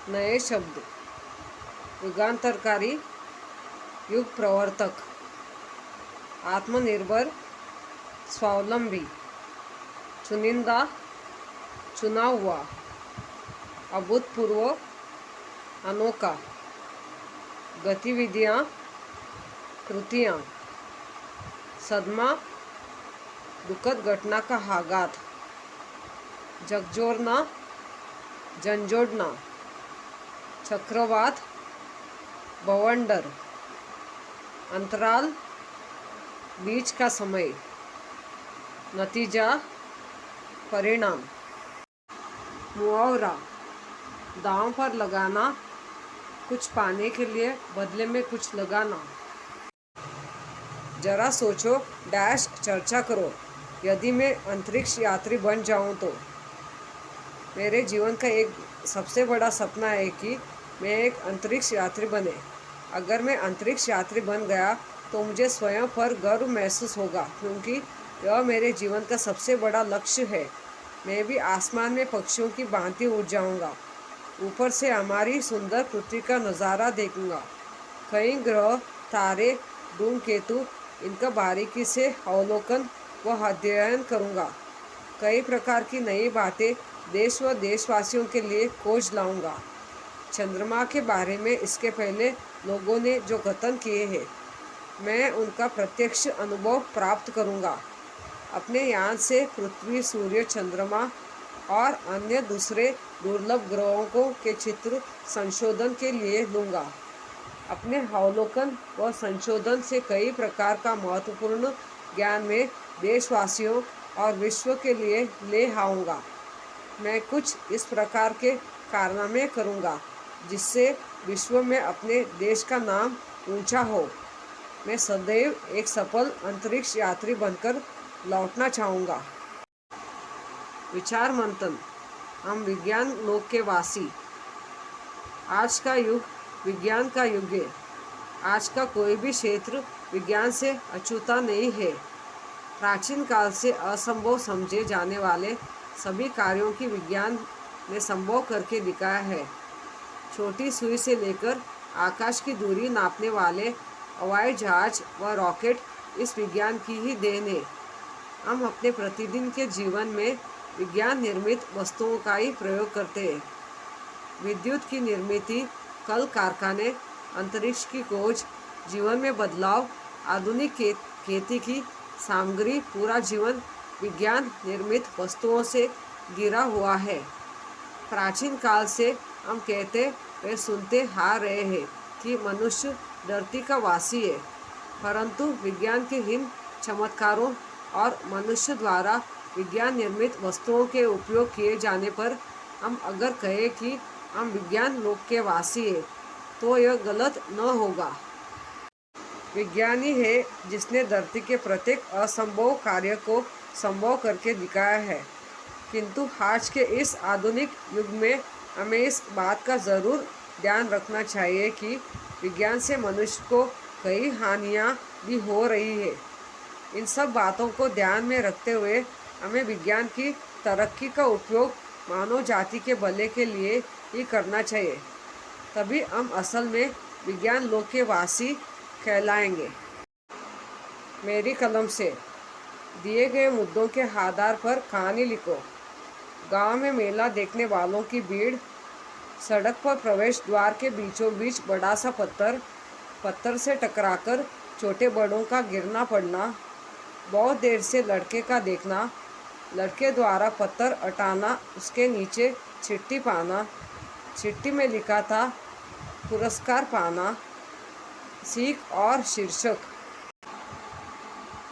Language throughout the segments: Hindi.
नए शब्द: युगांतरकारी, युग प्रवर्तक, आत्मनिर्भर, स्वावलंबी, चुनिंदा, चुना हुआ, अभूतपूर्व, अनोखा, गतिविधियाँ, कृतियाँ, सदमा, दुखद घटना का आघात, झकझोरना, झंझोड़ना, चक्रवात, बवंडर, अंतराल, बीच का समय, नतीजा, परिणाम, मुहावरा: दांव पर लगाना, कुछ पाने के लिए बदले में कुछ लगाना। जरा सोचो, डैश चर्चा करो। यदि मैं अंतरिक्ष यात्री बन जाऊं तो? मेरे जीवन का एक सबसे बड़ा सपना है कि मैं एक अंतरिक्ष यात्री बने। अगर मैं अंतरिक्ष यात्री बन गया तो मुझे स्वयं पर गर्व महसूस होगा, क्योंकि यह मेरे जीवन का सबसे बड़ा लक्ष्य है। मैं भी आसमान में पक्षियों की भांति उड़ जाऊंगा। ऊपर से हमारी सुंदर पृथ्वी का नज़ारा देखूंगा। कई ग्रह, तारे, धूमकेतु, इनका बारीकी से अवलोकन व अध्ययन करूंगा। कई प्रकार की नई बातें देश व देशवासियों के लिए खोज लाऊंगा। चंद्रमा के बारे में इसके पहले लोगों ने जो कथन किए हैं, मैं उनका प्रत्यक्ष अनुभव प्राप्त करूंगा। अपने यान से पृथ्वी, सूर्य, चंद्रमा और अन्य दूसरे दुर्लभ ग्रहों के चित्र संशोधन के लिए लूँगा। अपने अवलोकन व संशोधन से कई प्रकार का महत्वपूर्ण ज्ञान में देशवासियों और विश्व के लिए ले आऊँगा। मैं कुछ इस प्रकार के कारनामे करूँगा जिससे विश्व में अपने देश का नाम ऊंचा हो। मैं सदैव एक सफल अंतरिक्ष यात्री बनकर लौटना चाहूँगा। विचार मंथन: हम विज्ञान लोक के वासी। आज का युग विज्ञान का युग है। आज का कोई भी क्षेत्र विज्ञान से अछूता नहीं है। प्राचीन काल से असंभव समझे जाने वाले सभी कार्यों की विज्ञान ने संभव करके दिखाया है। छोटी सुई से लेकर आकाश की दूरी नापने वाले हवाई जहाज व रॉकेट इस विज्ञान की ही देन है। हम अपने प्रतिदिन के जीवन में विज्ञान निर्मित वस्तुओं का ही प्रयोग करते हैं। विद्युत की निर्मित, कल कारखाने, अंतरिक्ष की खोज, जीवन में बदलाव, आधुनिक खेती की सामग्री, पूरा जीवन विज्ञान निर्मित वस्तुओं से घिरा हुआ है। प्राचीन काल से हम कहते व सुनते आ रहे हैं कि मनुष्य धरती का वासी है, परंतु विज्ञान के इन चमत्कारों और मनुष्य द्वारा विज्ञान निर्मित वस्तुओं के उपयोग किए जाने पर हम अगर कहें कि हम विज्ञान लोक के वासी हैं, तो यह गलत न होगा। विज्ञानी है जिसने धरती के प्रत्येक असंभव कार्य को संभव करके दिखाया है। किंतु आज के इस आधुनिक युग में हमें इस बात का ज़रूर ध्यान रखना चाहिए कि विज्ञान से मनुष्य को कई हानियाँ भी हो रही है। इन सब बातों को ध्यान में रखते हुए हमें विज्ञान की तरक्की का उपयोग मानव जाति के भले के लिए ही करना चाहिए। तभी हम असल में विज्ञान लोक के वासी कहलाएंगे। मेरी कलम से दिए गए मुद्दों के आधार पर कहानी लिखो। गांव में मेला देखने वालों की भीड़, सड़क पर प्रवेश द्वार के बीचों बीच बड़ा सा पत्थर से टकराकर छोटे बड़ों का गिरना पड़ना, बहुत देर से लड़के का देखना, लड़के द्वारा पत्थर हटाना, उसके नीचे चिट्ठी पाना, चिट्ठी में लिखा था पुरस्कार पाना, सीख और शीर्षक।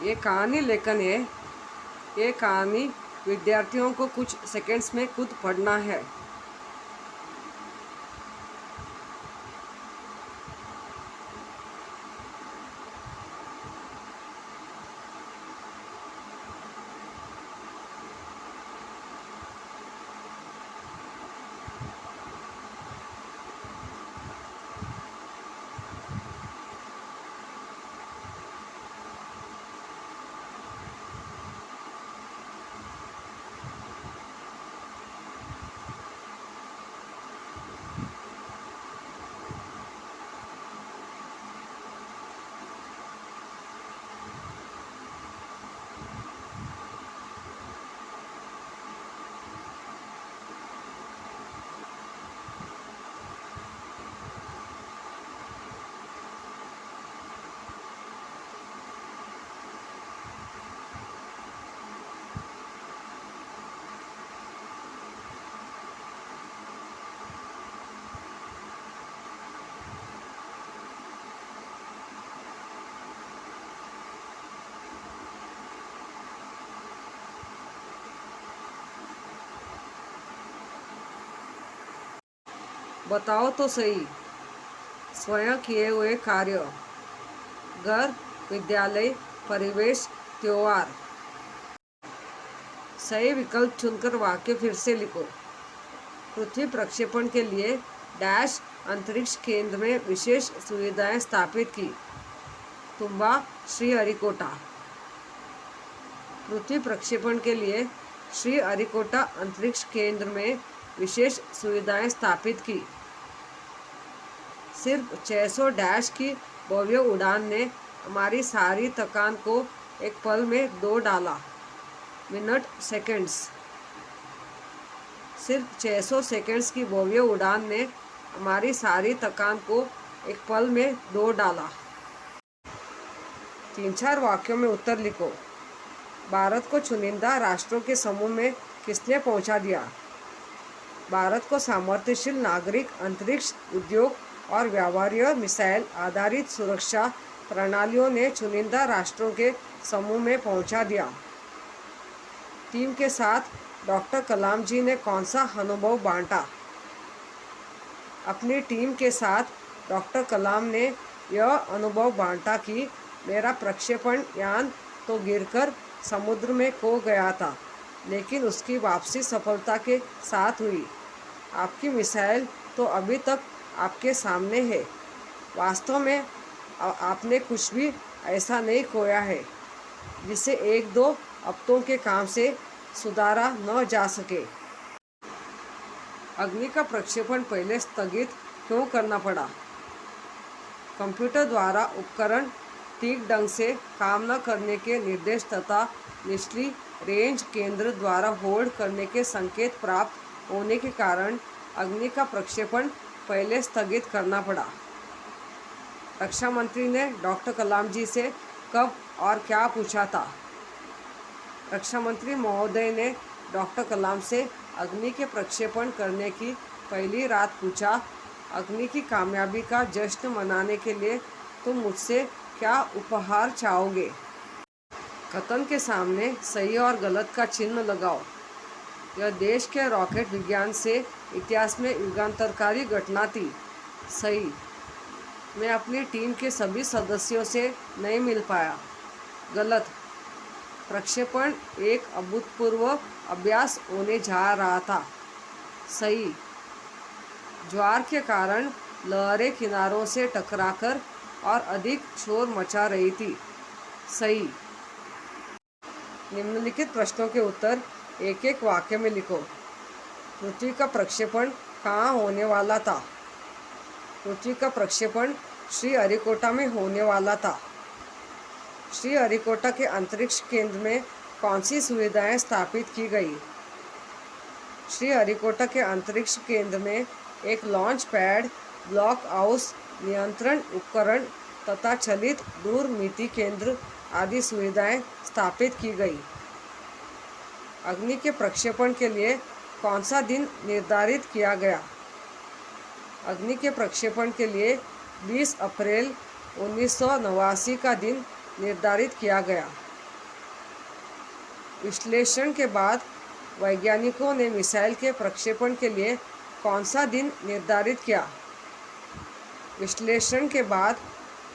ये कहानी लेखन है। ये कहानी विद्यार्थियों को कुछ सेकंड्स में खुद पढ़ना है। बताओ तो सही। स्वयं किए हुए कार्य, घर, विद्यालय, परिवेश, त्योहार। सही विकल्प चुनकर वाक्य फिर से लिखो। पृथ्वी प्रक्षेपण के लिए डैश अंतरिक्ष केंद्र में विशेष सुविधाएं स्थापित की। तुम्बा, श्रीहरिकोटा। पृथ्वी प्रक्षेपण के लिए श्रीहरिकोटा अंतरिक्ष केंद्र में विशेष सुविधाएं स्थापित की। सिर्फ 600 डैश की भव्य उड़ान ने हमारी सारी थकान को एक पल में धो डाला। Minute, seconds. सिर्फ 600 सेकंड्स की भव्य उड़ान ने हमारी सारी थकान को एक पल में धो डाला। 3-4 वाक्यों में उत्तर लिखो। भारत को चुनिंदा राष्ट्रों के समूह में किसने पहुंचा दिया? भारत को सामर्थ्यशील नागरिक, अंतरिक्ष, उद्योग और व्यापारीय मिसाइल आधारित सुरक्षा प्रणालियों ने चुनिंदा राष्ट्रों के समूह में पहुंचा दिया। टीम के साथ डॉक्टर कलाम जी ने कौन सा अनुभव बांटा? अपनी टीम के साथ डॉक्टर कलाम ने यह अनुभव बांटा कि मेरा प्रक्षेपण यान तो गिरकर समुद्र में खो गया था, लेकिन उसकी वापसी सफलता के साथ हुई। आपकी मिसाइल तो अभी तक आपके सामने है। वास्तव में आपने कुछ भी ऐसा नहीं खोया है जिसे 1-2 हफ्तों के काम से सुधारा न जा सके। अग्नि का प्रक्षेपण पहले स्थगित क्यों करना पड़ा? कंप्यूटर द्वारा उपकरण ठीक ढंग से काम न करने के निर्देश तथा निचली रेंज केंद्र द्वारा होल्ड करने के संकेत प्राप्त होने के कारण अग्नि का प्रक्षेपण पहले स्थगित करना पड़ा। रक्षा मंत्री ने डॉक्टर कलाम जी से कब और क्या पूछा था? रक्षा मंत्री महोदय ने डॉक्टर कलाम से अग्नि के प्रक्षेपण करने की पहली रात पूछा, अग्नि की कामयाबी का जश्न मनाने के लिए तुम मुझसे क्या उपहार चाहोगे? कथन के सामने सही और गलत का चिन्ह लगाओ। यह देश के रॉकेट विज्ञान से इतिहास में युगांतरकारी घटना थी। सही। मैं अपनी टीम के सभी सदस्यों से नहीं मिल पाया। गलत। प्रक्षेपण एक अभूतपूर्व अभ्यास होने जा रहा था। सही। ज्वार के कारण लहरें किनारों से टकराकर और अधिक शोर मचा रही थी। सही। निम्नलिखित प्रश्नों के उत्तर एक एक वाक्य में लिखो। पृथ्वी का प्रक्षेपण कहाँ होने वाला था? पृथ्वी का प्रक्षेपण श्रीहरिकोटा में होने वाला था। श्रीहरिकोटा के अंतरिक्ष केंद्र में कौन सी सुविधाएं स्थापित की गई? श्रीहरिकोटा के अंतरिक्ष केंद्र में एक लॉन्च पैड, ब्लॉक हाउस, नियंत्रण उपकरण तथा चलित दूरमिति केंद्र आदि सुविधाएं स्थापित की गई। अग्नि के प्रक्षेपण के लिए कौन सा दिन निर्धारित किया गया? अग्नि के प्रक्षेपण के लिए 20 अप्रैल 1989 का दिन निर्धारित किया गया। विश्लेषण के बाद वैज्ञानिकों ने मिसाइल के प्रक्षेपण के लिए कौन सा दिन निर्धारित किया? विश्लेषण के बाद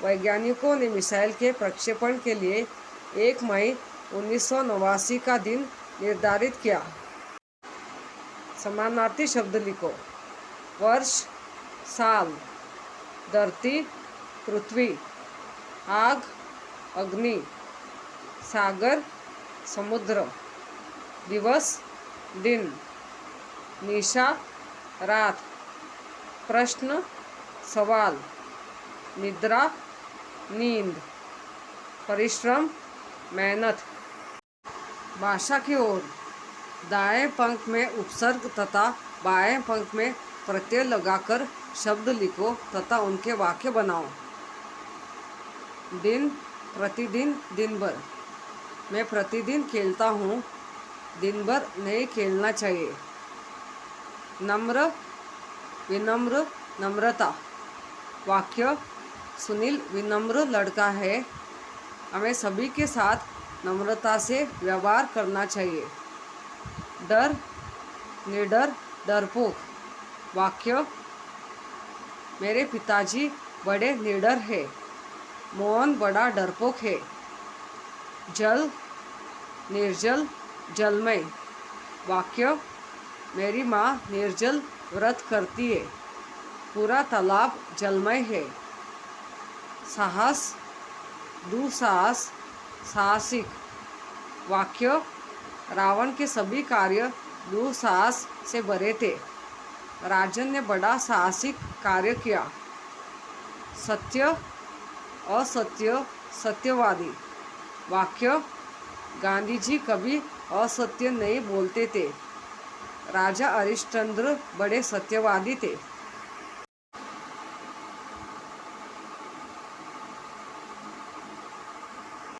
वैज्ञानिकों ने मिसाइल के प्रक्षेपण के लिए 1 मई 1989 का दिन निर्धारित किया। समानार्थी शब्द लिखो। वर्ष, साल। धरती, पृथ्वी। आग, अग्नि। सागर, समुद्र। दिवस, दिन। निशा, रात। प्रश्न, सवाल। निद्रा, नींद। परिश्रम, मेहनत। भाषा की ओर। दाएं पंख में उपसर्ग तथा बाएं पंख में प्रत्यय लगाकर शब्द लिखो तथा उनके वाक्य बनाओ। दिन, प्रतिदिन, दिन भर। मैं प्रतिदिन खेलता हूँ, दिन भर नहीं खेलना चाहिए। नम्र, विनम्र, नम्रता। वाक्य, सुनील विनम्र लड़का है, हमें सभी के साथ नम्रता से व्यवहार करना चाहिए। डर, निडर, डरपोक। वाक्य, मेरे पिताजी बड़े निडर है। मोहन बड़ा डरपोक है। जल निर्जल जलमय। वाक्य मेरी माँ निर्जल व्रत करती है। पूरा तालाब जलमय है। साहस दुस्साहस साहसिक। वाक्य रावण के सभी कार्य दुस्साहस से भरे थे। राजन ने बड़ा साहसिक कार्य किया। सत्य असत्य सत्यवादी। वाक्य गांधी जी कभी असत्य नहीं बोलते थे। राजा हरिश्चंद्र बड़े सत्यवादी थे।